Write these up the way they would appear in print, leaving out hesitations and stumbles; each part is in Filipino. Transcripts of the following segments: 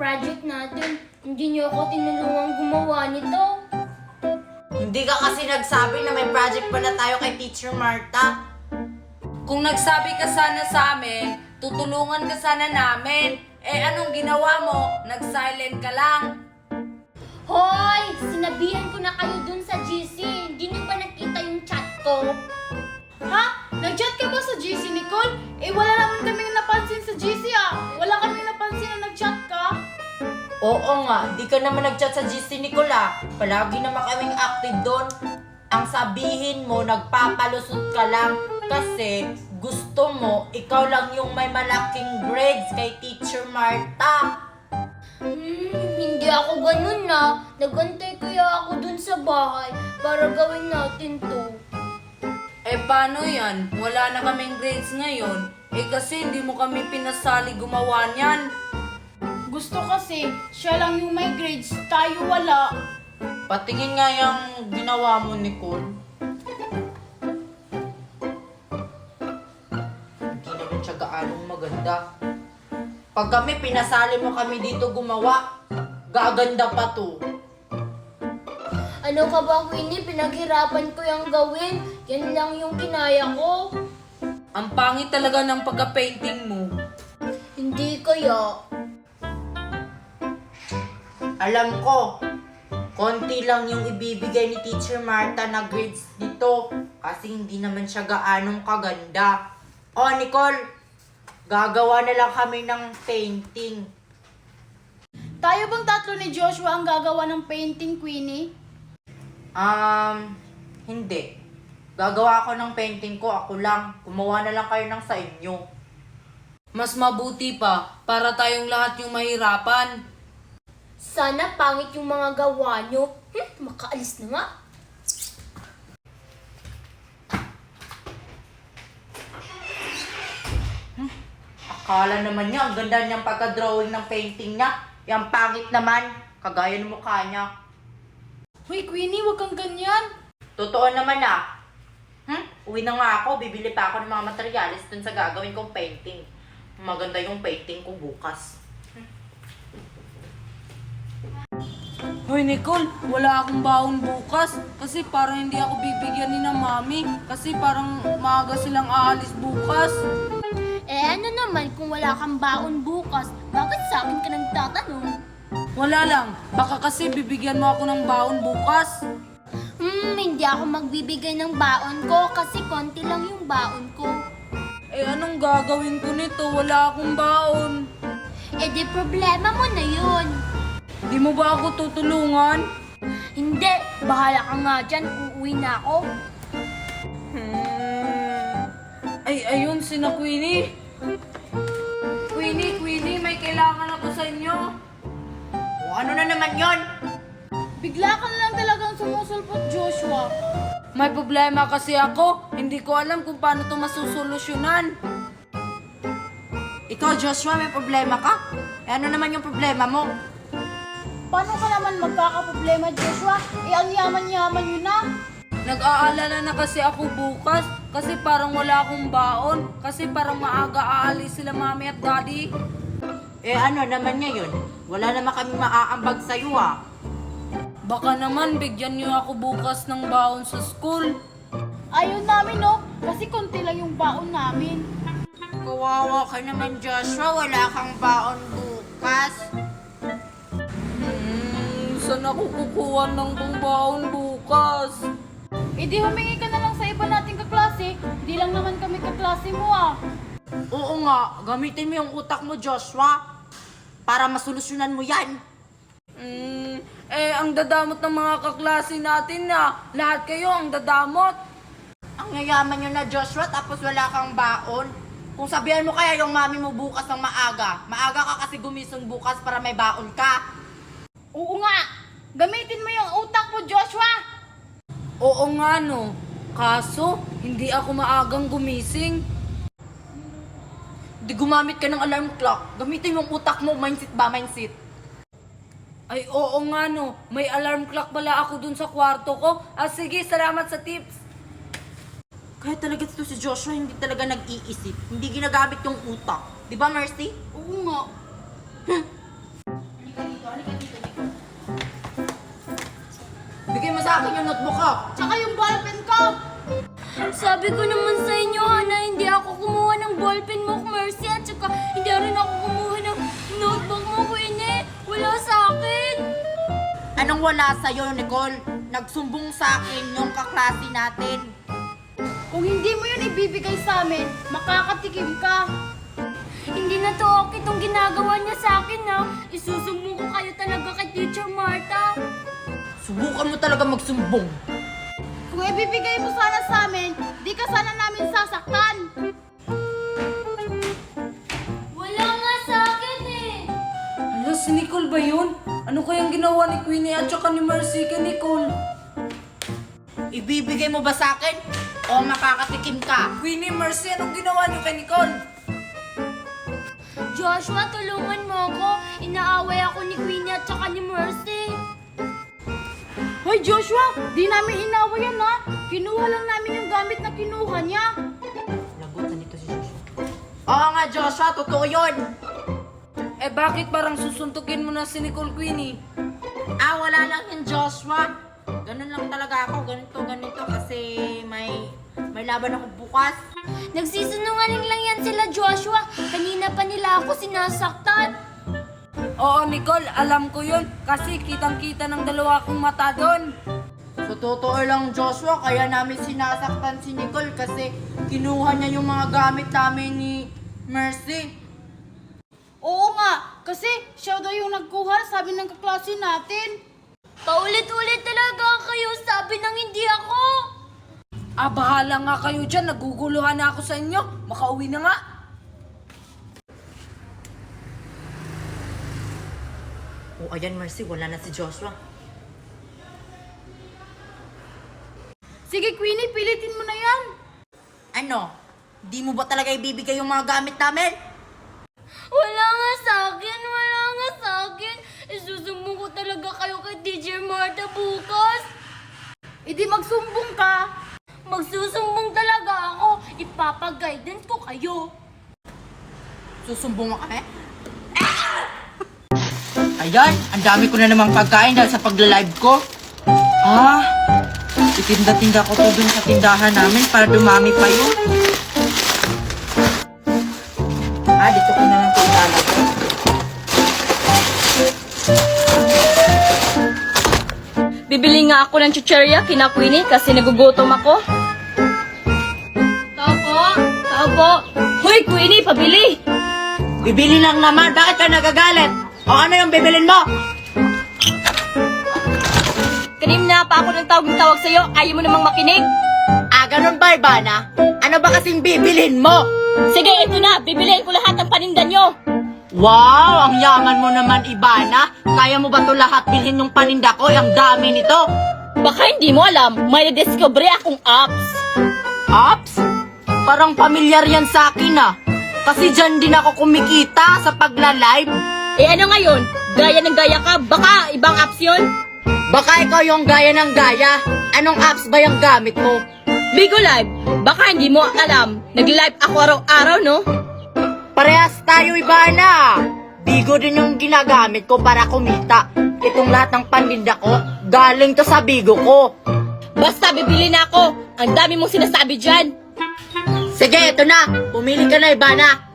project natin. Hindi niyo ako tinulungan gumawa nito. Hindi ka kasi nagsabi na may project pala tayo kay Teacher Marta. Kung nagsabi ka sana sa amin, tutulungan ka sana namin. Eh anong ginawa mo? Nag-silent ka lang. Hoy! Sinabihan ko na kayo dun sa GC. Hindi niyo ba nakita yung chat ko? Ha? Nag-chat ka ba sa GC, Nicole? Eh, wala naman kaming napansin sa GC ah. Wala kaming napansin na nag-chat ka. Oo nga, di ka naman nag-chat sa GC Nicola. Palagi naman kaming active doon. Ang sabihin mo, nagpapalusot ka lang kasi gusto mo, ikaw lang yung may malaking grades kay Teacher Marta. Hindi ako ganun na. Nagantay kaya ako dun sa bahay para gawin natin to. Eh paano yan? Wala na kaming grades ngayon. Eh kasi hindi mo kami pinasali gumawa niyan. Gusto kasi, siya lang yung may grades, tayo wala. Patingin nga yung ginawa mo, Nicole. Hindi naman siya gaanong maganda. Pag kami, pinasali mo kami dito gumawa, gaganda pa to. Ano ka ba, Queenie? Pinaghirapan ko yung gawin. Yan lang yung kinaya ko. Ang pangit talaga ng pagka-painting mo. Hindi kaya. Alam ko, konti lang yung ibibigay ni Teacher Marta na grades dito kasi hindi naman siya gaanong kaganda. Oh, Nicole, gagawa na lang kami ng painting. Tayo bang tatlo ni Joshua ang gagawa ng painting, Queenie? Hindi. Gagawa ako ng painting ko, ako lang. Gumawa na lang kayo ng sa inyo. Mas mabuti pa para tayong lahat yung mahirapan. Sana pangit yung mga gawa nyo. Makaalis na nga. Akala naman niya, ang ganda niyang pagka-drawing ng painting niya. Yung pangit naman, kagaya ng mukha niya. Hoy, Queenie, wag kang ganyan. Totoo naman ah. Uwi na nga ako, bibili pa ako ng mga materialis dun sa gagawin kong painting. Maganda yung painting ko bukas. Hoy Nicole, wala akong baon bukas kasi parang hindi ako bibigyan ni na mami kasi parang maaga silang aalis bukas. Eh ano naman kung wala kang baon bukas, bakit sa akin ka nagtatanong? Wala lang, baka kasi bibigyan mo ako ng baon bukas. Hindi ako magbibigay ng baon ko kasi konti lang yung baon ko. Eh anong gagawin ko nito? Wala akong baon. Eh di problema mo na yun. Di mo ba ako tutulungan? Hindi, bahala ka nga dyan, uuwi na ako. Ay, ayun si na Queenie. Queenie, may kailangan ako sa inyo. O ano na naman yon? Bigla ka na lang talagang sumusulpot, Joshua. May problema kasi ako. Hindi ko alam kung paano ito masusolusyonan. Ikaw, Joshua, may problema ka? Eh ano naman yung problema mo? Paano ka naman magkakaproblema, Joshua? Eh, ang yaman-yaman yun na. Nag-aalala na kasi ako bukas kasi parang wala akong baon. Kasi parang maaga aalis sila mami at daddy. Eh ano naman niya yun? Wala naman kami maaambag sa'yo ah. Baka naman bigyan niyo ako bukas ng baon sa school. Ayun namin, no? Kasi konti lang yung baon namin. Kawawa ka naman, Joshua. Wala kang baon bukas. Saan ako kukuha ng baon bukas? Eh, di humingi ka na lang sa iba nating kaklase. Di lang naman kami kaklase mo, ah. Oo nga, gamitin mo yung utak mo, Joshua. Para masolusyonan mo yan. Ang dadamot ng mga kaklase natin na. Lahat kayo ang dadamot. Ang yayaman nyo na, Joshua, tapos wala kang baon. Kung sabihan mo kaya yung mami mo bukas ng maaga. Maaga ka kasi gumising bukas para may baon ka. Oo nga. Gamitin mo yung utak mo, Joshua. Oo nga no. Kaso, hindi ako maagang gumising. Di gumamit ka ng alarm clock. Gamitin yung utak mo, mindset ba, mindset? Ay oo nga no. May alarm clock pala ako dun sa kwarto ko. Sige, salamat sa tips. Kaya talaga ito si Joshua, hindi talaga nag-iisip. Hindi ginagamit yung utak. Di ba, Mercy? Oo nga. Ibigay mo sa akin yung notebook ko. Tsaka yung ballpen ko. Sabi ko naman sa inyo, na hindi ako kumuha ng ballpen mo, Mercy, at saka hindi rin ako kumuha ng notebook mo, Queenie. Wala sa akin. Anong wala sa'yo, Nicole? Nagsumbong sa akin yung kaklase natin. Kung hindi mo yun ibibigay sa amin, makakatikim ka. Hindi na to okay itong ginagawa niya sa akin, na isusumbong ko kayo talaga kay Teacher Martha. Subukan mo talaga magsumbong. Kung ibibigay mo sana sa amin, di ka sana namin sasaktan. Wala nga sa akin eh. Hala, si Nicole ba yun? Ano kayang ginawa ni Queenie at saka ni Mercy kay Nicole? Ibibigay mo ba sa akin? O makakatikim ka? Queenie, Mercy, anong ginawa niyo kay Nicole? Joshua, tulungan mo ako. Inaaway ako ni Queenie at saka ni Mercy. Hoy Joshua, di namin inaway yan ha. Kinuha lang namin yung gamit na kinuha niya. Lagutan nito si Joshua. Oo nga, Joshua, totoo yun. Eh bakit parang susuntukin mo na si Nicole, Queenie? Wala lang yun, Joshua. Ganun lang talaga ako, ganito, kasi may laban ako bukas. Nagsisinungaling lang yan sila, Joshua. Kanina pa nila ako sinasaktan. Oo, Nicole, alam ko yun. Kasi kitang-kita ng dalawa kong mata doon. Sa totoo lang, Joshua, kaya namin sinasaktan si Nicole kasi kinuha niya yung mga gamit namin ni Mercy. Oo nga, kasi siya daw yung nagkuha, sabi ng kaklase natin. Paulit-ulit talaga kayo, sabi ng hindi ako. Bahala nga kayo dyan. Naguguluhan na ako sa inyo. Makauwi na nga. Ayan, Mercy, wala na si Joshua. Sige Queenie, pilitin mo na yan. Ano? Di mo ba talaga ibibigay yung mga gamit namin? Wala nga sa akin, wala nga sa akin. Isusumbong ko talaga kayo kay Teacher Martha bukas. Idi magsumbong ka. Magsusumbong talaga ako. Ipapag-guidance ko kayo. Susumbong mo kami? Ayan, ang dami ko na namang pagkain dahil sa pagla-live ko. Itinda-tinda ko to dun sa tindahan namin para dumami pa yun. Dito ko na lang ito ilalagay. Bibili nga ako ng chicherya kina Queenie kasi nagugutom ako. Tao po. Hoy, Queenie, pabili! Bibili lang naman, bakit ka nagagalit? O ano yung bibilin mo? Kanina pa ako ng tawag sa'yo, ayaw mo namang makinig. Ganun ba, Ivana? Ano ba kasing bibilin mo? Sige, ito na, bibiliin ko lahat ng paninda nyo. Wow, ang yaman mo naman, Ivana. Kaya mo ba to lahat bilhin yung paninda ko? Ang dami nito. Baka hindi mo alam, may na-discover akong apps. Apps? Parang pamilyar yan sa akin Kasi dyan din ako kumikita sa pagla-live. Eh ano ngayon, gaya ng gaya ka, baka ibang apps yun? Baka ikaw yung gaya ng gaya. Anong apps ba yung gamit mo? Bigo Live, baka hindi mo alam, nag-live ako araw-araw, no? Parehas tayo, Ivana. Bigo din yung ginagamit ko para kumita. Itong lahat ng paninda ko, galing to sa Bigo ko. Basta bibili na ako, ang dami mong sinasabi dyan. Sige, ito na. Pumili ka na, Ivana.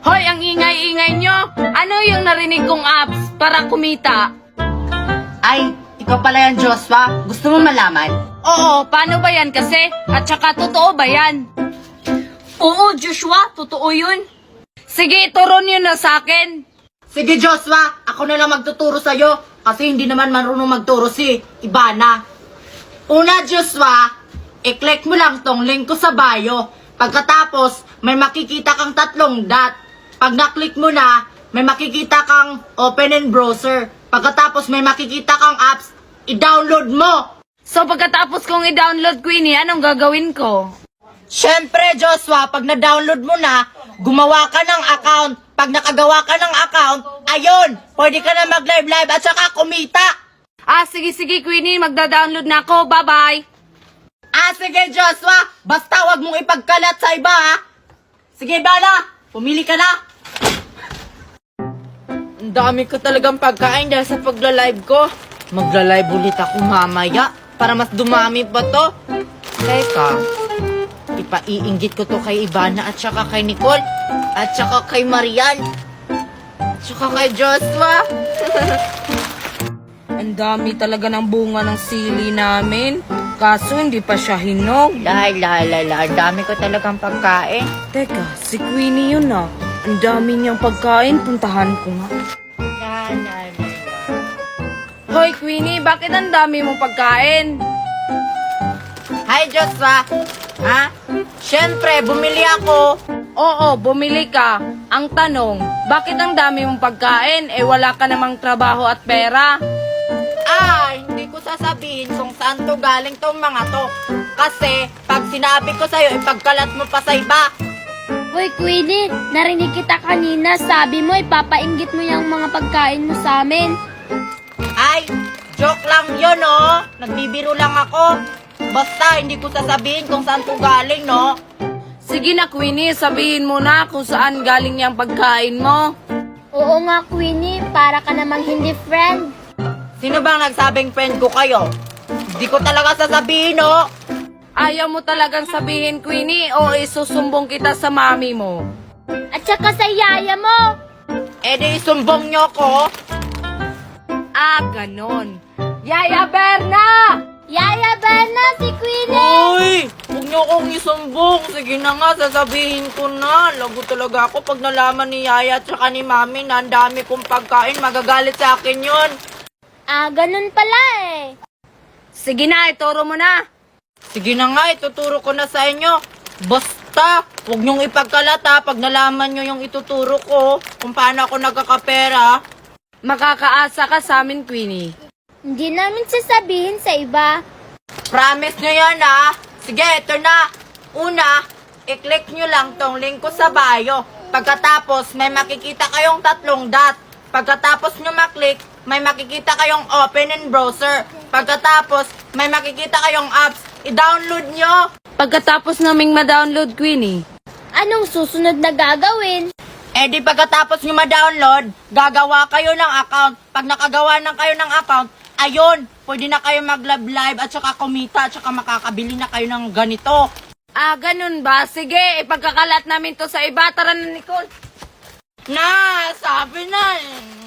Hoy, ang ingay-ingay nyo. Ano yung narinig kong apps para kumita? Ay, ikaw pala yan, Joshua. Gusto mo malaman? Oo, paano ba yan kasi? At saka totoo ba yan? Oo, Joshua, totoo yun. Sige, turo nyo na sa akin. Sige, Joshua. Ako na lang magtuturo sa'yo. Kasi hindi naman marunong magturo si Ivana. Una, Joshua, i-click mo lang tong link ko sa bio. Pagkatapos, may makikita kang 3 dot. Pag na-click mo na, may makikita kang open in browser. Pagkatapos, may makikita kang apps. I-download mo. So pagkatapos kong i-download, Queenie, anong gagawin ko? Siyempre, Joshua, pag na-download mo na, gumawa ka ng account. Pag nakagawa ka ng account, ayun, pwede ka na mag-live at saka kumita. Sige, Queenie, magda-download na ako. Bye-bye. Sige, Joshua, basta wag mong ipagkalat sa iba, Sige, Bala, pumili ka na. Ang dami ko talagang pagkain dahil sa pagla-live ko. Magla-live ulit ako mamaya. para mas dumami pa to. Teka, ipaiinggit ko to kay Ivana at saka kay Nicole at saka kay Marian at saka kay Joshua. Ang dami talaga ng bunga ng sili namin. Kaso hindi pa siya hinog. Ang dami ko talagang pagkain. Teka, si Queenie yun ah. Ang dami niyang pagkain, puntahan ko nga. Hoy Queenie, bakit ang dami mong pagkain? Hi Joshua! Ha? Siyempre, bumili ako. Oo, bumili ka. Ang tanong, bakit ang dami mong pagkain? Eh wala ka namang trabaho at pera. Hindi ko sasabihin kung saan to galing tong mga to. Kasi, pag sinabi ko sa'yo, ipagkalat mo pa sa iba. Hoy, Queenie, narinig kita kanina. Sabi mo, ipapainggit mo yung mga pagkain mo sa amin. Ay, joke lang yun, no? Nagbibiro lang ako. Basta, hindi ko sasabihin kung saan to galing, no? Sige na Queenie, sabihin mo na kung saan galing yung pagkain mo. Oo nga, Queenie, para ka namang hindi friend. Sino bang nagsabing friend ko kayo? Hindi ko talaga sasabihin, no? Ayaw mo talagang sabihin Queenie o isusumbong kita sa mami mo. At saka sa yaya mo. Eh di isumbong nyo ko. Ganon. Yaya Berna! Yaya Berna, si Queenie. Uy! Huwag nyo kong isumbong. Sige na nga, sasabihin ko na. Lago talaga ako pag nalaman ni Yaya at saka ni Mami na ang dami kong pagkain. Magagalit sa akin yun. Ganun pala eh. Sige na, ituro mo na. Sige na nga, ituturo ko na sa inyo. Basta, huwag nyong ipagkalat ha, pag nalaman nyo yung ituturo ko, kung paano ako nagkakapera. Makakaasa ka sa amin, Queenie. Hindi namin sasabihin sa iba. Promise nyo yan ha. Sige, ito na. Una, i-click nyo lang tong link ko sa bio. Pagkatapos, may makikita kayong 3 dot. Pagkatapos nyo maklik, may makikita kayong open in browser. Pagkatapos, may makikita kayong apps. I-download nyo. Pagkatapos naming ma-download, Queenie, Anong susunod na gagawin? Eh di pagkatapos nyo ma-download, gagawa kayo ng account. Pag nakagawa na kayo ng account, ayun, pwede na kayo mag-live at saka kumita at saka makakabili na kayo ng ganito. ganun ba? Sige, ipagkakalat namin to sa iba. Tara na, Nicole. Na, sabi na eh.